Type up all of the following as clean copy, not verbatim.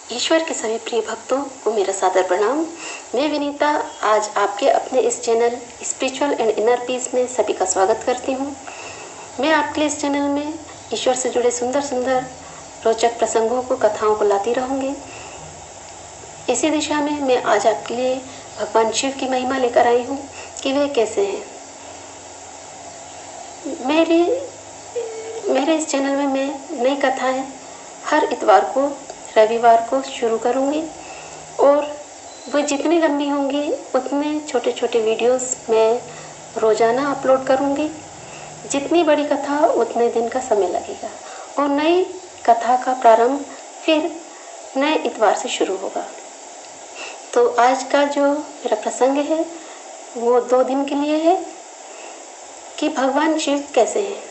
ईश्वर के सभी प्रिय भक्तों को मेरा सादर प्रणाम। मैं विनीता आज आपके अपने इस channel spiritual and inner peace में सभी का स्वागत करती हूँ। मैं आपके लिए इस चैनल में ईश्वर से जुड़े सुंदर सुंदर रोचक प्रसंगों को, कथाओं को लाती रहूँगी। इसी दिशा में मैं आज आपके लिए भगवान शिव की महिमा लेकर आई हूँ कि वे कैसे हैं। मेरे इस चैनल में मैं नई कथाएं हर इतवार को, रविवार को शुरू करूंगी और वो जितनी लंबी होंगी उतने छोटे छोटे वीडियोस मैं रोज़ाना अपलोड करूंगी। जितनी बड़ी कथा उतने दिन का समय लगेगा और नई कथा का प्रारंभ फिर नए इतवार से शुरू होगा। तो आज का जो मेरा प्रसंग है वो 2 दिन के लिए है कि भगवान शिव कैसे हैं।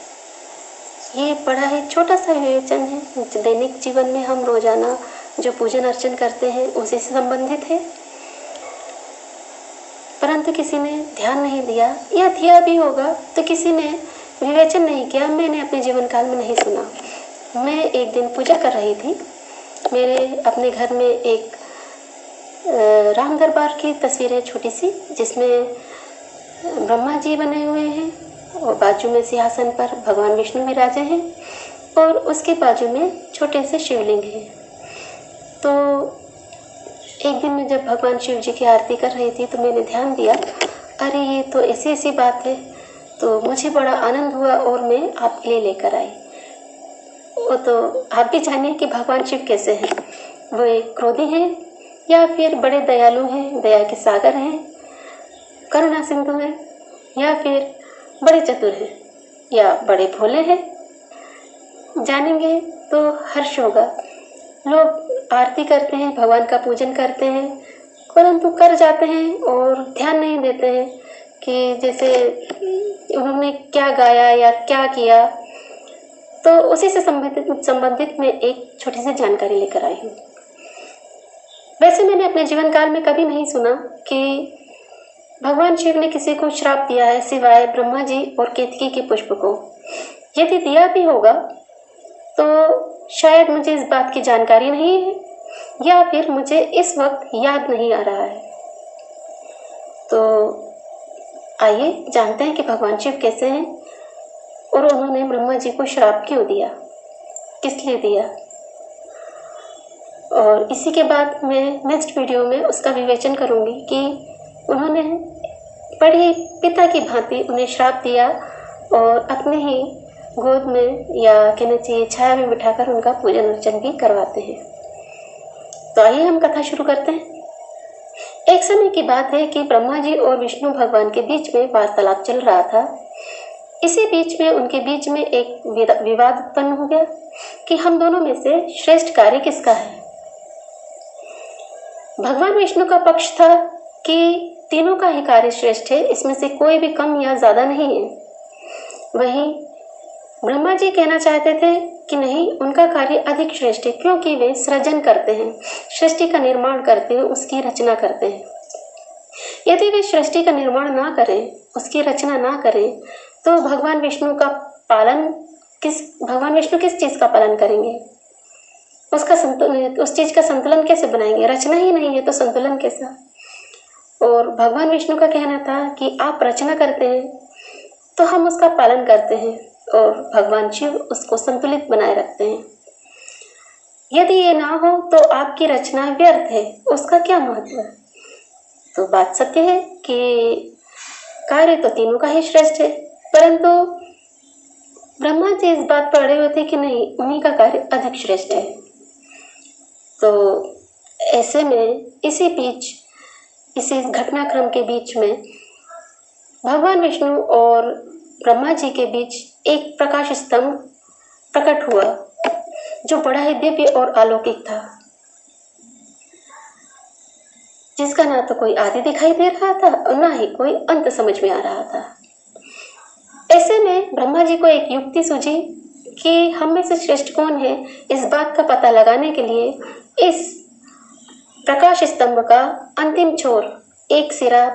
ये बड़ा ही छोटा सा विवेचन है, दैनिक जीवन में हम रोजाना जो पूजन अर्चन करते हैं उसी से संबंधित है, परंतु किसी ने ध्यान नहीं दिया या दिया भी होगा तो किसी ने विवेचन नहीं किया। मैंने अपने जीवन काल में नहीं सुना। मैं एक दिन पूजा कर रही थी। मेरे अपने घर में एक राम दरबार की तस्वीर है छोटी सी, जिसमें ब्रह्मा जी बने हुए हैं और बाजू में सिंहासन पर भगवान विष्णु विराजे हैं और उसके बाजू में छोटे से शिवलिंग हैं। तो एक दिन मैं जब भगवान शिव जी की आरती कर रही थी तो मैंने ध्यान दिया, अरे ये तो ऐसी ऐसी बात है। तो मुझे बड़ा आनंद हुआ और मैं आपके लिए लेकर आई। वो तो आप भी जानिए कि भगवान शिव कैसे हैं। वो एक क्रोधी हैं या फिर बड़े दयालु हैं, दया के सागर हैं, करुणा सिंधु हैं, या फिर बड़े चतुर हैं या बड़े भोले हैं। जानेंगे तो हर्ष होगा। लोग आरती करते हैं, भगवान का पूजन करते हैं, परंतु कर जाते हैं और ध्यान नहीं देते हैं कि जैसे उन्होंने क्या गाया या क्या किया। तो उसी से संबंधित मैं एक छोटी सी जानकारी लेकर आई हूँ। वैसे मैंने अपने जीवन काल में कभी नहीं सुना कि भगवान शिव ने किसी को श्राप दिया है सिवाय ब्रह्मा जी और केतकी के पुष्प को। यदि दिया भी होगा तो शायद मुझे इस बात की जानकारी नहीं है या फिर मुझे इस वक्त याद नहीं आ रहा है। तो आइए जानते हैं कि भगवान शिव कैसे हैं और उन्होंने ब्रह्मा जी को श्राप क्यों दिया, किस लिए दिया। और इसी के बाद मैं नेक्स्ट वीडियो में उसका विवेचन करूंगी कि उन्होंने बड़े पिता की भांति उन्हें श्राप दिया और अपने ही गोद में या कहना चाहिए छाया में बिठाकर उनका पूजन अर्चन भी करवाते हैं। तो आइए हम कथा शुरू करते हैं। एक समय की बात है कि ब्रह्मा जी और विष्णु भगवान के बीच में वार्तालाप चल रहा था। इसी बीच में उनके बीच में एक विवाद उत्पन्न हो गया कि हम दोनों में से श्रेष्ठ कार्य किसका है। भगवान विष्णु का पक्ष था कि तीनों का ही कार्य श्रेष्ठ है, इसमें से कोई भी कम या ज्यादा नहीं है। वहीं ब्रह्मा जी कहना चाहते थे कि नहीं, उनका कार्य अधिक श्रेष्ठ है क्योंकि वे सृजन करते हैं, सृष्टि का निर्माण करते हैं, उसकी रचना करते हैं। यदि वे सृष्टि का निर्माण ना करें, उसकी रचना ना करें, तो भगवान विष्णु किस चीज का पालन करेंगे, उसका संतुलन, उस चीज का संतुलन कैसे बनाएंगे। रचना ही नहीं है तो संतुलन कैसा। और भगवान विष्णु का कहना था कि आप रचना करते हैं तो हम उसका पालन करते हैं और भगवान शिव उसको संतुलित बनाए रखते हैं। यदि ये ना हो तो आपकी रचना व्यर्थ है, उसका क्या महत्व है। तो बात सत्य है कि कार्य तो तीनों का ही श्रेष्ठ है, परंतु ब्रह्मा जी इस बात पर अड़े हुए थे कि नहीं, उन्हीं का कार्य अधिक श्रेष्ठ है। तो ऐसे में इसी घटनाक्रम के बीच में भगवान विष्णु और ब्रह्मा जी के बीच एक प्रकाश स्तंभ प्रकट हुआ जो बड़ा ही दिव्य और अलौकिक था, जिसका ना तो कोई आदि दिखाई दे रहा था और ना ही कोई अंत समझ में आ रहा था। ऐसे में ब्रह्मा जी को एक युक्ति सूझी कि हम में से श्रेष्ठ कौन है। इस बात का पता लगाने के लिए इस प्रकाश स्तंभ का अंतिम छोर, एक सिरा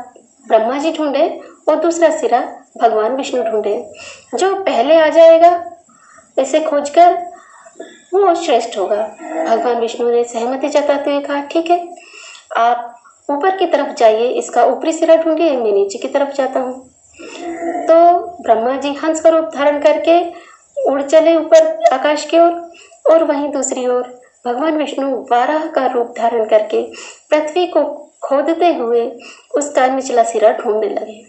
ब्रह्मा जी ढूंढे और दूसरा सिरा भगवान विष्णु ढूंढे। जो पहले आ जाएगा, इसे खोजकर वो श्रेष्ठ होगा। भगवान विष्णु ने सहमति जताते हुए कहा, ठीक है, आप ऊपर की तरफ जाइए, इसका ऊपरी सिरा ढूंढिए, मैं नीचे की तरफ जाता हूँ। तो ब्रह्मा जी हंस का रूप धारण करके उड़ चले ऊपर आकाश की ओर, और वहीं दूसरी ओर भगवान विष्णु वाराह का रूप धारण करके पृथ्वी को खोदते हुए उसका निचला सिरा ढूंढने लगे।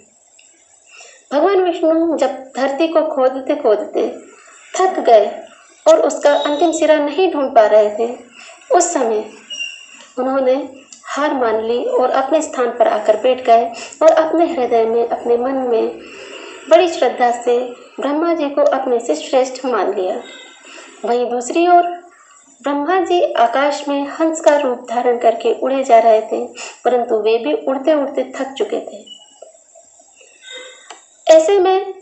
भगवान विष्णु जब धरती को खोदते खोदते थक गए और उसका अंतिम सिरा नहीं ढूंढ पा रहे थे, उस समय उन्होंने हार मान ली और अपने स्थान पर आकर बैठ गए और अपने हृदय में, अपने मन में बड़ी श्रद्धा से ब्रह्मा जी को अपने से श्रेष्ठ मान लिया। वहीं दूसरी ओर ब्रह्मा जी आकाश में हंस का रूप धारण करके उड़े जा रहे थे, परंतु वे भी उड़ते उड़ते थक चुके थे। ऐसे में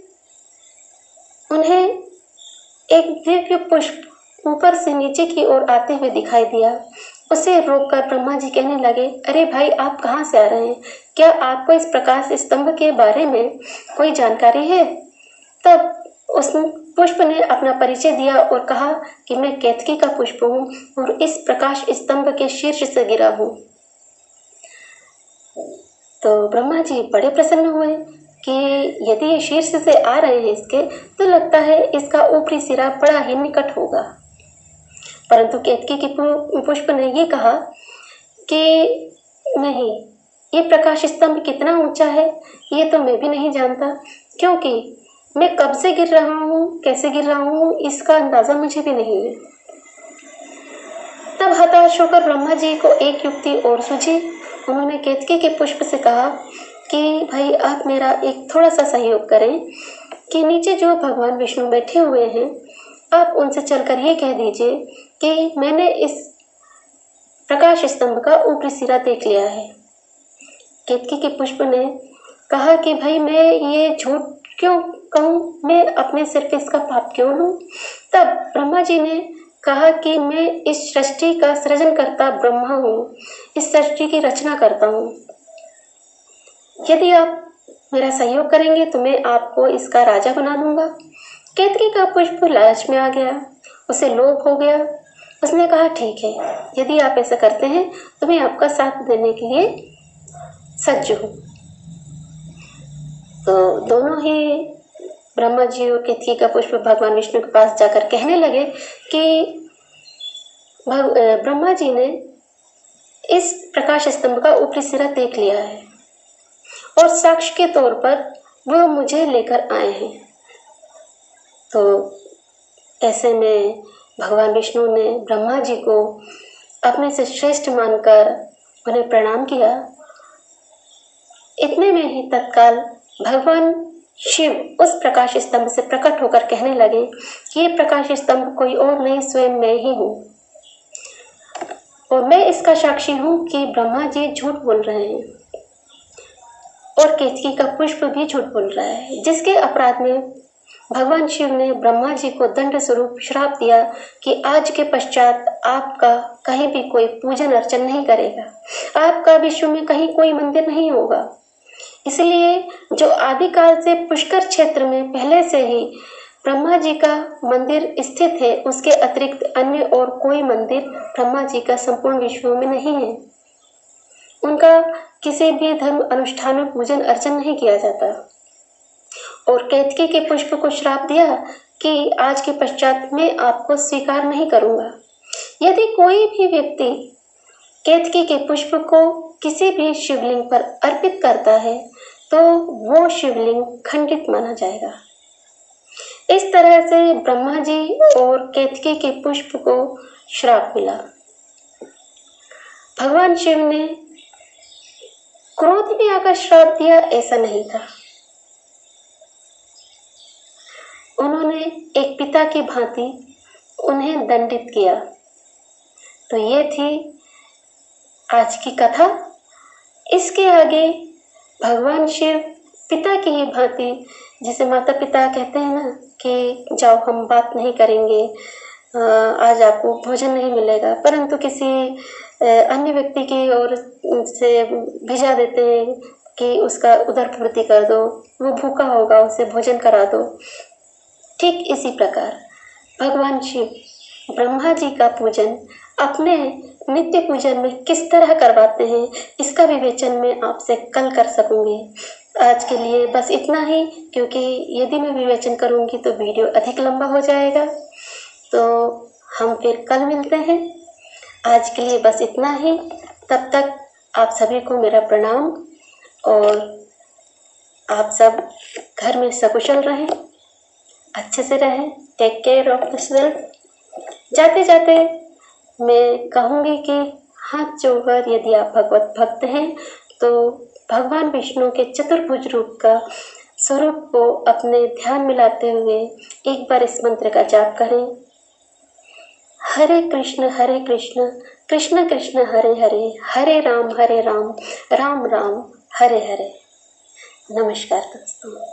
उन्हें एक दिव्य पुष्प ऊपर से नीचे की ओर आते हुए दिखाई दिया। उसे रोककर ब्रह्मा जी कहने लगे, अरे भाई, आप कहाँ से आ रहे हैं? क्या आपको इस प्रकाश स्तंभ के बारे में कोई जानकारी है? तब उस पुष्प ने अपना परिचय दिया और कहा कि मैं केतकी का पुष्प हूँ और इस प्रकाश स्तंभ के शीर्ष से गिरा हूँ। तो ब्रह्मा जी बड़े प्रसन्न हुए कि यदि ये शीर्ष से आ रहे हैं इसके, तो लगता है इसका ऊपरी सिरा बड़ा ही निकट होगा। परंतु केतकी की पुष्प ने ये कहा कि नहीं, ये प्रकाश स्तंभ कितना ऊंचा है ये तो मैं भी नहीं जानता, क्योंकि मैं कब से गिर रहा हूँ, कैसे गिर रहा हूँ, इसका अंदाजा मुझे भी नहीं है। तब हताश होकर ब्रह्मा जी को एक युक्ति और सूझी। उन्होंने केतकी के पुष्प से कहा कि भाई, आप मेरा एक थोड़ा सा सहयोग करें कि नीचे जो भगवान विष्णु बैठे हुए हैं, आप उनसे चलकर ये कह दीजिए कि मैंने इस प्रकाश स्तंभ का ऊपरी सिरा देख लिया है। केतकी के पुष्प ने कहा कि भाई, मैं ये झूठ क्यों कहूँ, मैं अपने सिर पे इसका पाप क्यों लूँ? तब ब्रह्मा जी ने कहा कि मैं इस सृष्टि का सृजन करता ब्रह्मा हूँ, इस सृष्टि की रचना करता हूँ। यदि आप मेरा सहयोग करेंगे तो मैं आपको इसका राजा बना दूंगा। केतकी का पुष्प लालच में आ गया, उसे लोभ हो गया। उसने कहा, ठीक है, यदि आप ऐसा करते हैं तो मैं आपका साथ देने के लिए सज्ज हूँ। तो दोनों ही ब्रह्मा जी और केतकी का पुष्प भगवान विष्णु के पास जाकर कहने लगे कि ब्रह्मा जी ने इस प्रकाश स्तंभ का ऊपरी सिरा देख लिया है और साक्ष्य के तौर पर वो मुझे लेकर आए हैं। तो ऐसे में भगवान विष्णु ने ब्रह्मा जी को अपने से श्रेष्ठ मानकर उन्हें प्रणाम किया। इतने में ही तत्काल भगवान शिव उस प्रकाश स्तंभ से प्रकट होकर कहने लगे कि ये प्रकाश स्तंभ कोई और नहीं, स्वयं मैं ही हूँ और मैं इसका साक्षी हूँ कि ब्रह्मा जी झूठ बोल रहे हैं और केतकी का पुष्प भी झूठ बोल रहा है, जिसके अपराध में भगवान शिव ने ब्रह्मा जी को दंड स्वरूप श्राप दिया कि आज के पश्चात आपका कहीं भी कोई पूजन अर्चन नहीं करेगा, आपका विश्व में कहीं कोई मंदिर नहीं होगा। इसलिए जो आदिकाल से पुष्कर क्षेत्र में पहले से ही ब्रह्मा जी का मंदिर स्थित है, उसके अतिरिक्त अन्य और कोई मंदिर ब्रह्मा जी का संपूर्ण विश्व में नहीं है। उनका किसी भी धर्म अनुष्ठान में पूजन अर्चन नहीं किया जाता। और केतकी के पुष्प को श्राप दिया कि आज के पश्चात मैं आपको स्वीकार नहीं करूंगा। यदि कोई भी व्यक्ति केतकी के पुष्प को किसी भी शिवलिंग पर अर्पित करता है तो वो शिवलिंग खंडित माना जाएगा। इस तरह से ब्रह्मा जी और केतकी के पुष्प को श्राप मिला। भगवान शिव ने क्रोध में आकर श्राप दिया, ऐसा नहीं था। उन्होंने एक पिता की भांति उन्हें दंडित किया। तो ये थी आज की कथा। इसके आगे भगवान शिव पिता की ही भांति, जैसे माता पिता कहते हैं ना कि जाओ हम बात नहीं करेंगे, आज आपको भोजन नहीं मिलेगा, परंतु किसी अन्य व्यक्ति की ओर से भेजा देते हैं कि उसका उदर पूर्ति कर दो, वो भूखा होगा उसे भोजन करा दो। ठीक इसी प्रकार भगवान शिव ब्रह्मा जी का पूजन अपने नित्य पूजन में किस तरह करवाते हैं, इसका विवेचन मैं आपसे कल कर सकूंगी। आज के लिए बस इतना ही, क्योंकि यदि मैं विवेचन करूंगी तो वीडियो अधिक लंबा हो जाएगा। तो हम फिर कल मिलते हैं। आज के लिए बस इतना ही। तब तक आप सभी को मेरा प्रणाम, और आप सब घर में सकुशल रहें, अच्छे से रहें। Take care of the self. जाते जाते मैं कहूँगी कि हाथ जोड़कर यदि आप भगवत भक्त हैं तो भगवान विष्णु के चतुर्भुज रूप का स्वरूप को अपने ध्यान में लाते हुए एक बार इस मंत्र का जाप करें। हरे कृष्ण कृष्ण कृष्ण हरे हरे, हरे राम राम राम हरे हरे। नमस्कार दोस्तों।